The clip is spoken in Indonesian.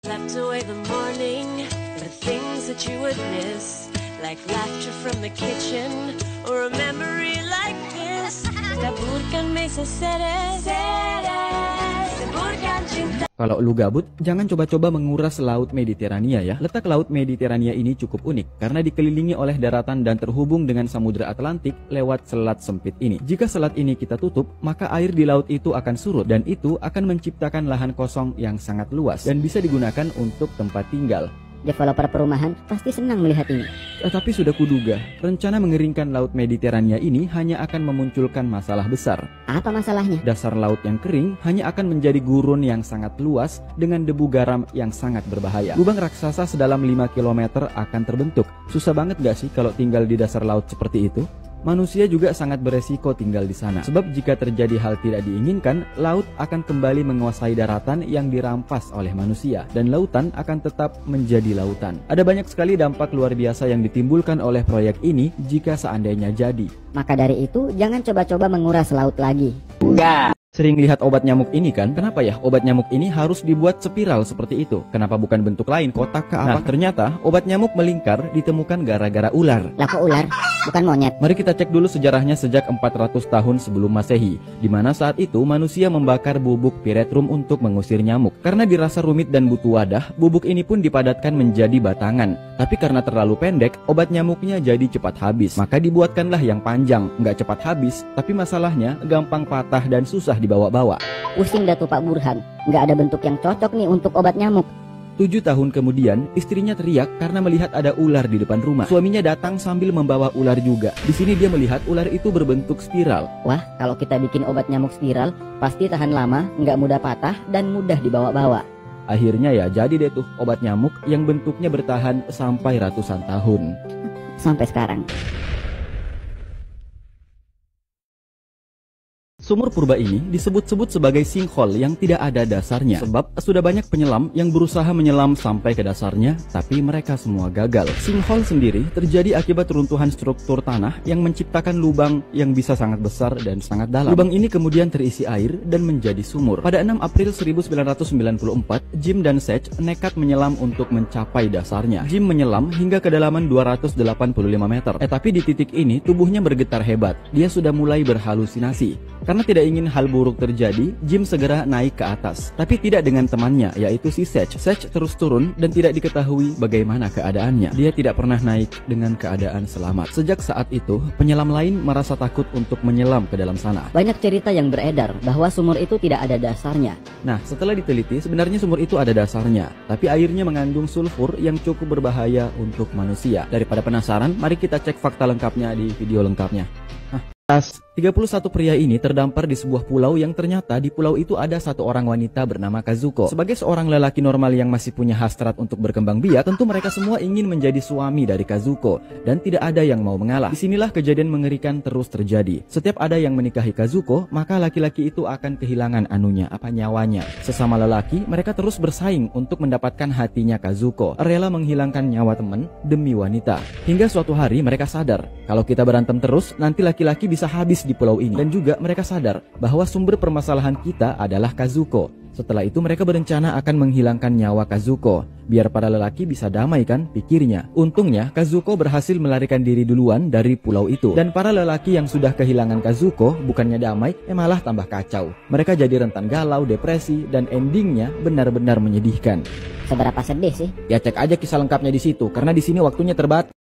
Slept away the morning, the things that you would miss, like laughter from the kitchen, or a memory like this. Taburkan mesa seres, taburkan cinta. Kalau lu gabut, jangan coba-coba menguras Laut Mediterania ya. Letak Laut Mediterania ini cukup unik karena dikelilingi oleh daratan dan terhubung dengan Samudra Atlantik lewat selat sempit ini. Jika selat ini kita tutup, maka air di laut itu akan surut dan itu akan menciptakan lahan kosong yang sangat luas dan bisa digunakan untuk tempat tinggal. Developer perumahan pasti senang melihat ini. Tetapi sudah kuduga, rencana mengeringkan Laut Mediterania ini hanya akan memunculkan masalah besar. Apa masalahnya? Dasar laut yang kering hanya akan menjadi gurun yang sangat luas dengan debu garam yang sangat berbahaya. Lubang raksasa sedalam 5 km akan terbentuk. Susah banget gak sih kalau tinggal di dasar laut seperti itu? Manusia juga sangat beresiko tinggal di sana. Sebab jika terjadi hal tidak diinginkan, laut akan kembali menguasai daratan yang dirampas oleh manusia. Dan lautan akan tetap menjadi lautan. Ada banyak sekali dampak luar biasa yang ditimbulkan oleh proyek ini jika seandainya jadi. Maka dari itu, jangan coba-coba menguras laut lagi. Sering lihat obat nyamuk ini kan? Kenapa ya obat nyamuk ini harus dibuat spiral seperti itu? Kenapa bukan bentuk lain, kotak ke apa? Nah, ternyata obat nyamuk melingkar ditemukan gara-gara ular. Lah kok ular? Bukan monyet. Mari kita cek dulu sejarahnya sejak 400 tahun sebelum Masehi, di mana saat itu manusia membakar bubuk piretrum untuk mengusir nyamuk. Karena dirasa rumit dan butuh wadah, bubuk ini pun dipadatkan menjadi batangan. Tapi karena terlalu pendek, obat nyamuknya jadi cepat habis. Maka dibuatkanlah yang panjang, nggak cepat habis, tapi masalahnya gampang patah dan susah dibawa-bawa. Pusing dah tuh Pak Burhan. Nggak ada bentuk yang cocok nih untuk obat nyamuk. 7 tahun kemudian, istrinya teriak karena melihat ada ular di depan rumah. Suaminya datang sambil membawa ular juga. Di sini dia melihat ular itu berbentuk spiral. Wah, kalau kita bikin obat nyamuk spiral, pasti tahan lama, nggak mudah patah, dan mudah dibawa-bawa. Akhirnya ya jadi deh tuh obat nyamuk yang bentuknya bertahan sampai ratusan tahun. Sampai sekarang. Sumur purba ini disebut-sebut sebagai sinkhole yang tidak ada dasarnya. Sebab sudah banyak penyelam yang berusaha menyelam sampai ke dasarnya, tapi mereka semua gagal. Sinkhole sendiri terjadi akibat runtuhan struktur tanah yang menciptakan lubang yang bisa sangat besar dan sangat dalam. Lubang ini kemudian terisi air dan menjadi sumur. Pada 6 April 1994, Jim dan Sage nekat menyelam untuk mencapai dasarnya. Jim menyelam hingga kedalaman 285 meter. Tapi di titik ini tubuhnya bergetar hebat. Dia sudah mulai berhalusinasi. Karena tidak ingin hal buruk terjadi, Jim segera naik ke atas. Tapi tidak dengan temannya, yaitu si Sage. Sage terus turun dan tidak diketahui bagaimana keadaannya. Dia tidak pernah naik dengan keadaan selamat. Sejak saat itu, penyelam lain merasa takut untuk menyelam ke dalam sana. Banyak cerita yang beredar bahwa sumur itu tidak ada dasarnya. Nah, setelah diteliti, sebenarnya sumur itu ada dasarnya. Tapi airnya mengandung sulfur yang cukup berbahaya untuk manusia. Daripada penasaran, mari kita cek fakta lengkapnya di video lengkapnya. 31 pria ini terdampar di sebuah pulau yang ternyata di pulau itu ada satu orang wanita bernama Kazuko. Sebagai seorang lelaki normal yang masih punya hasrat untuk berkembang biak, tentu mereka semua ingin menjadi suami dari Kazuko dan tidak ada yang mau mengalah. Disinilah kejadian mengerikan terus terjadi. Setiap ada yang menikahi Kazuko, maka laki-laki itu akan kehilangan nyawanya. Sesama lelaki, mereka terus bersaing untuk mendapatkan hatinya Kazuko, rela menghilangkan nyawa teman demi wanita. Hingga suatu hari mereka sadar, kalau kita berantem terus, nanti laki-laki bisa habis di pulau ini. Dan juga mereka sadar bahwa sumber permasalahan kita adalah Kazuko. Setelah itu mereka berencana akan menghilangkan nyawa Kazuko, biar para lelaki bisa damai kan, pikirnya. Untungnya Kazuko berhasil melarikan diri duluan dari pulau itu. Dan para lelaki yang sudah kehilangan Kazuko bukannya damai, malah tambah kacau. Mereka jadi rentan galau, depresi, dan endingnya benar-benar menyedihkan. Seberapa sedih sih? Ya cek aja kisah lengkapnya di situ, karena di sini waktunya terbatas.